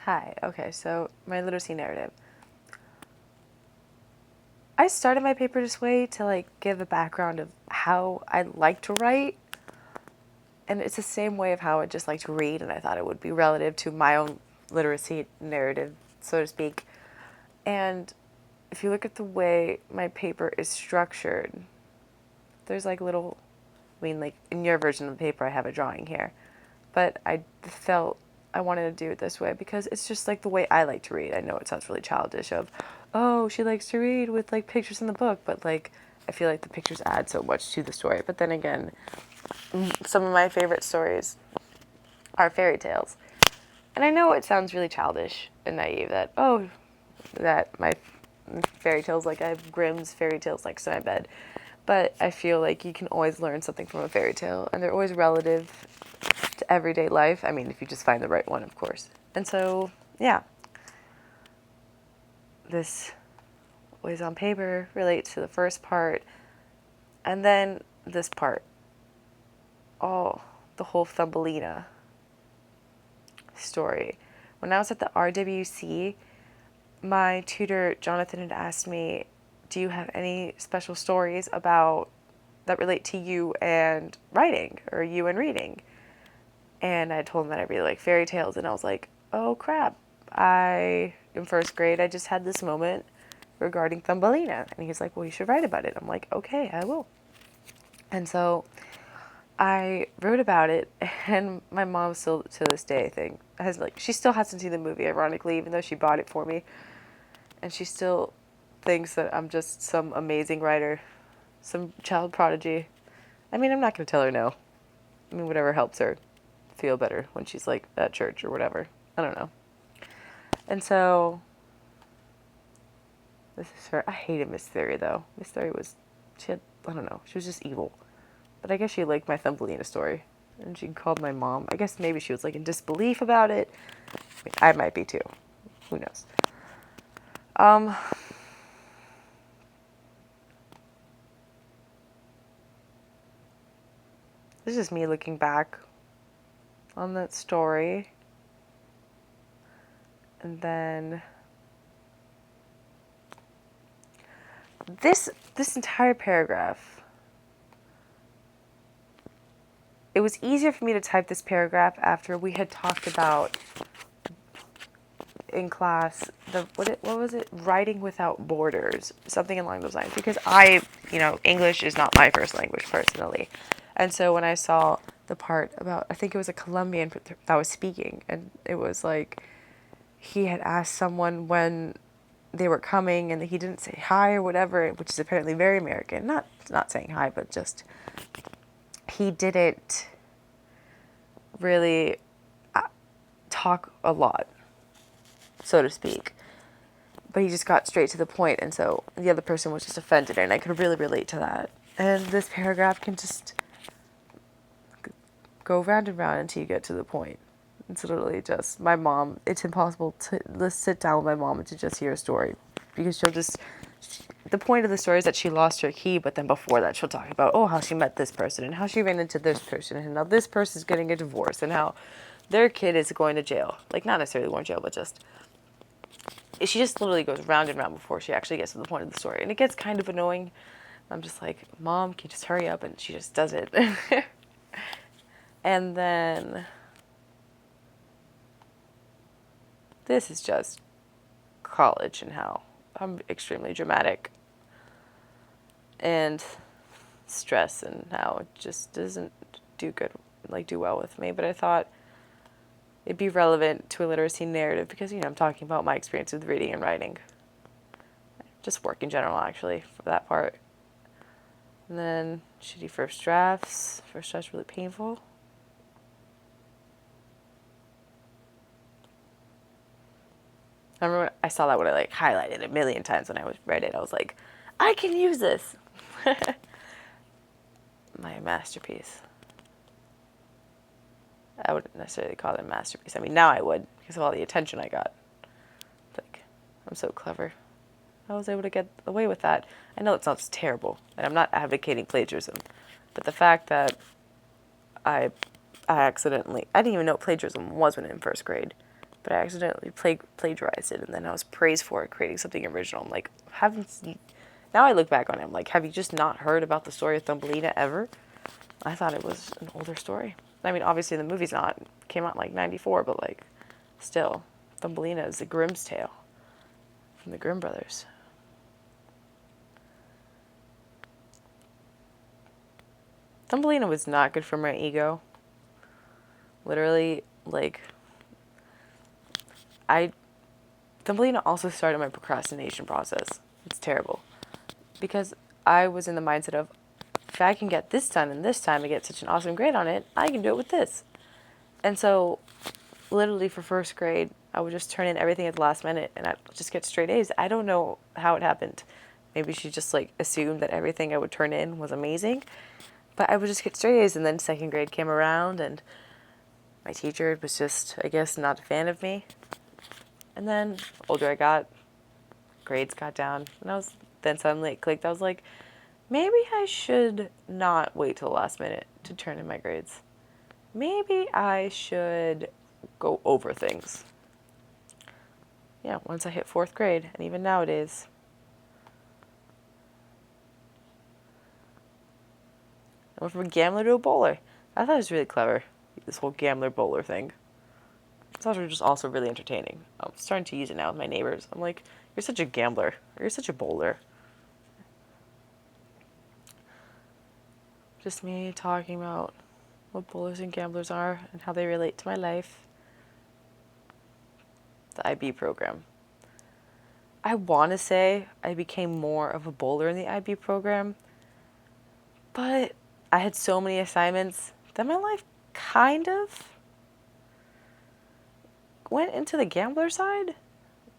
Hi. Okay, so my literacy narrative. I started my paper this way to give a background of how I like to write, and it's the same way of how I just like to read, and I thought it would be relative to my own literacy narrative, so to speak. And if you look at the way my paper is structured, there's little, in your version of the paper, I have a drawing here, but I felt I wanted to do it this way because it's just the way I like to read. I know it sounds really childish of, oh, she likes to read with pictures in the book, but I feel like the pictures add so much to the story. But then again, some of my favorite stories are fairy tales. And I know it sounds really childish and naive that my fairy tales, I have Grimm's fairy tales next to my bed. But I feel like you can always learn something from a fairy tale, and they're always relative to everyday life. I mean, if you just find the right one, of course. And so, yeah, this Ways on Paper relates to the first part, and then this part. Oh, the whole Thumbelina story. When I was at the RWC, my tutor, Jonathan, had asked me, do you have any special stories about that relate to you and writing or you and reading? And I told him that I really like fairy tales, and I was like, oh crap. In first grade, I just had this moment regarding Thumbelina. And he's like, well, you should write about it. I'm like, okay, I will. And so I wrote about it, and my mom still, to this day, I think, she still hasn't seen the movie, ironically, even though she bought it for me. And she still thinks that I'm just some amazing writer, some child prodigy. I mean, I'm not going to tell her no. I mean, whatever helps her feel better when she's at church or whatever. I don't know. And so this is her. I hated Miss Theory though. Miss Theory I don't know, she was just evil. But I guess she liked my Thumbelina story. And she called my mom. I guess maybe she was in disbelief about it. I might be too. Who knows? This is me looking back on that story. And then this entire paragraph, it was easier for me to type this paragraph after we had talked about in class what was it, writing without borders, something along those lines, because English is not my first language personally. And so when I saw the part about, I think it was a Colombian that was speaking, and it was he had asked someone when they were coming and he didn't say hi or whatever, which is apparently very American, not saying hi, but just he didn't really talk a lot, so to speak. But he just got straight to the point, and so the other person was just offended, and I could really relate to that. And this paragraph can just go round and round until you get to the point. It's literally just my mom. It's impossible to sit down with my mom and to just hear a story, because the point of the story is that she lost her key, but then before that she'll talk about, how she met this person and how she ran into this person and how this person's getting a divorce and how their kid is going to jail. Not necessarily going to jail, but just, she just literally goes round and round before she actually gets to the point of the story. And it gets kind of annoying. I'm just like, Mom, can you just hurry up? And she just does it. And then this is just college and how I'm extremely dramatic and stress and how it just doesn't do well with me. But I thought it'd be relevant to a literacy narrative because, I'm talking about my experience with reading and writing. Just work in general, actually, for that part. And then shitty first drafts. First draft's really painful. I remember I saw that when I highlighted it a million times when I read it. I was like, I can use this. My masterpiece. I wouldn't necessarily call it a masterpiece. I mean, now I would because of all the attention I got. I'm so clever. I was able to get away with that. I know it sounds terrible, and I'm not advocating plagiarism, but the fact that I didn't even know what plagiarism was when in first grade. but I accidentally plagiarized it, and then I was praised for it, creating something original. I'm like, now I look back on it, I'm like, have you just not heard about the story of Thumbelina ever? I thought it was an older story. I mean, obviously the movie's not. It came out in like 94, but like, still, Thumbelina is the Grimm's tale from the Grimm brothers. Thumbelina was not good for my ego. Literally, like, Thumbelina also started my procrastination process. It's terrible. Because I was in the mindset of, if I can get this done in this time and get such an awesome grade on it, I can do it with this. And so, literally for first grade, I would just turn in everything at the last minute and I'd just get straight A's. I don't know how it happened. Maybe she just like assumed that everything I would turn in was amazing. But I would just get straight A's, and then second grade came around and my teacher was just, I guess, not a fan of me. And then older I got, grades got down, and then suddenly it clicked. I was like, maybe I should not wait till the last minute to turn in my grades. Maybe I should go over things. Yeah, once I hit fourth grade, and even nowadays. I went from a gambler to a bowler. I thought it was really clever, this whole gambler bowler thing. It's also just also really entertaining. I'm starting to use it now with my neighbors. I'm like, you're such a gambler. You're such a bowler. Just me talking about what bowlers and gamblers are and how they relate to my life. The IB program. I want to say I became more of a bowler in the IB program, but I had so many assignments that my life kind of went into the gambler side,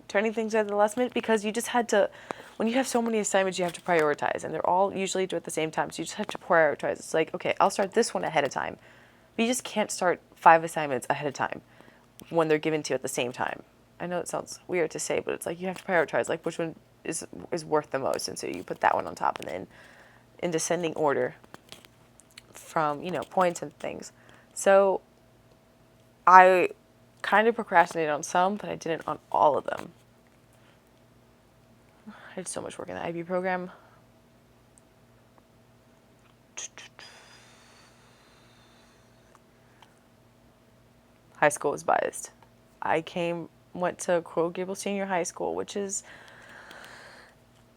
turning things at the last minute, because you just had to, when you have so many assignments, you have to prioritize, and they're all usually due at the same time, so you just have to prioritize. It's like, okay, I'll start this one ahead of time. But you just can't start 5 assignments ahead of time when they're given to you at the same time. I know it sounds weird to say, but it's like you have to prioritize, like which one is worth the most, and so you put that one on top, and then in descending order from, points and things. So I kind of procrastinated on some, but I didn't on all of them. I did so much work in the IB program. High school was biased. Went to Coral Gables Senior High School, which it's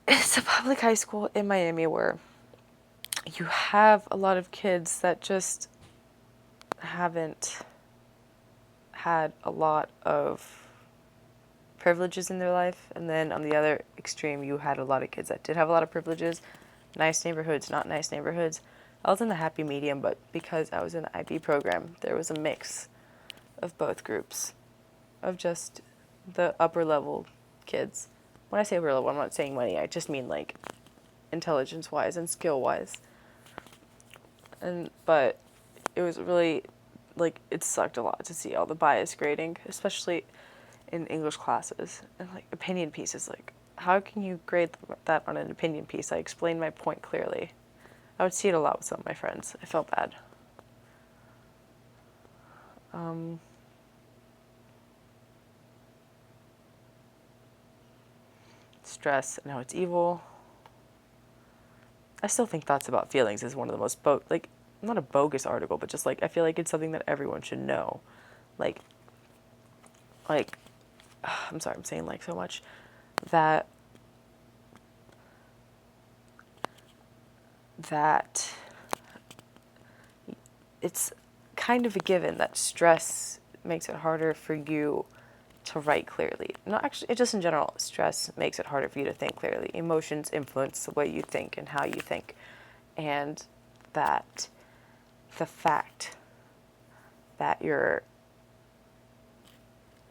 a public high school in Miami where you have a lot of kids that just haven't had a lot of privileges in their life. And then on the other extreme, you had a lot of kids that did have a lot of privileges. Nice neighborhoods, not nice neighborhoods. I was in the happy medium, but because I was in the IB program, there was a mix of both groups, of just the upper level kids. When I say upper level, I'm not saying money. I just mean like intelligence wise and skill wise. But it was really like, it sucked a lot to see all the bias grading, especially in English classes and like opinion pieces. Like, how can you grade that on an opinion piece? I explained my point clearly. I would see it a lot with some of my friends. I felt bad. Stress and how it's evil. I still think Thoughts About Feelings is one of the most not a bogus article, but just like, I feel like it's something that everyone should know. Like I'm sorry, I'm saying like so much, that it's kind of a given that stress makes it harder for you to write clearly. No, actually, just in general, stress makes it harder for you to think clearly. Emotions influence the way you think and how you think. And that the fact that I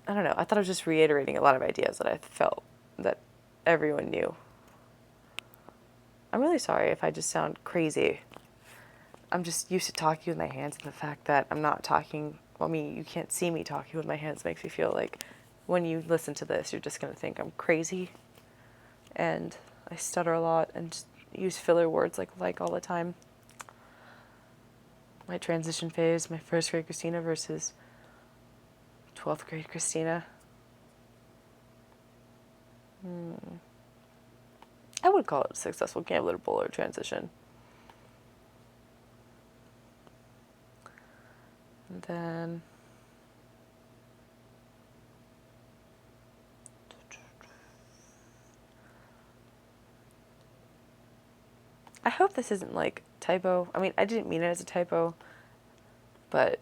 don't know, I thought I was just reiterating a lot of ideas that I felt that everyone knew. I'm really sorry if I just sound crazy. I'm just used to talking with my hands, and the fact that I'm not talking, you can't see me talking with my hands makes me feel like when you listen to this, you're just going to think I'm crazy. And I stutter a lot and just use filler words like all the time. My transition phase, my first grade Christina versus 12th grade Christina. I would call it a successful gambler bowler transition. And then I hope this isn't like typo. I mean, I didn't mean it as a typo, but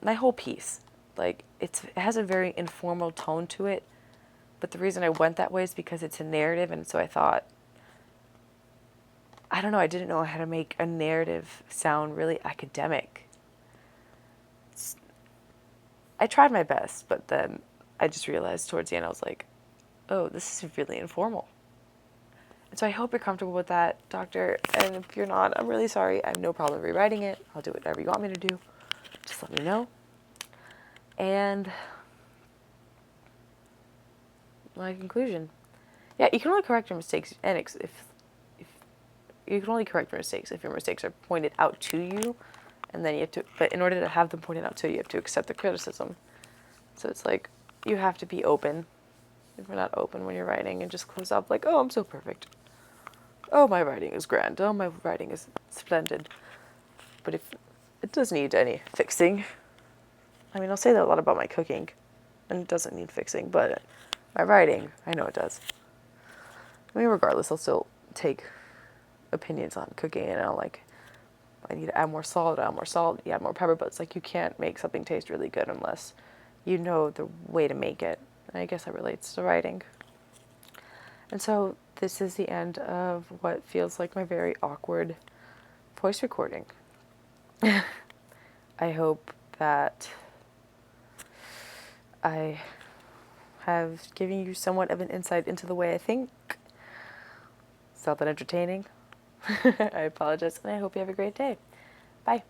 my whole piece, like it has a very informal tone to it. But the reason I went that way is because it's a narrative, and so I thought, I don't know, I didn't know how to make a narrative sound really academic. I tried my best, but then I just realized towards the end, I was like, oh, this is really informal. And so I hope you're comfortable with that, doctor. And if you're not, I'm really sorry. I have no problem rewriting it. I'll do whatever you want me to do. Just let me know. And my conclusion. Yeah, you can only correct your mistakes and if you can only correct your mistakes if your mistakes are pointed out to you, and then you have to. But in order to have them pointed out to you, you have to accept the criticism. So it's like you have to be open. If you're not open when you're writing and just close up, like, oh, I'm so perfect. Oh, my writing is grand. Oh, my writing is splendid. But if it does need any fixing, I mean, I'll say that a lot about my cooking, and it doesn't need fixing, but my writing, I know it does. I mean, regardless, I'll still take opinions on cooking, and I'll like, I need to add more salt, you add more pepper, but it's like you can't make something taste really good unless you know the way to make it. And I guess that relates to writing. And so this is the end of what feels like my very awkward voice recording. I hope that I have given you somewhat of an insight into the way I think. It's not that entertaining. I apologize, and I hope you have a great day. Bye.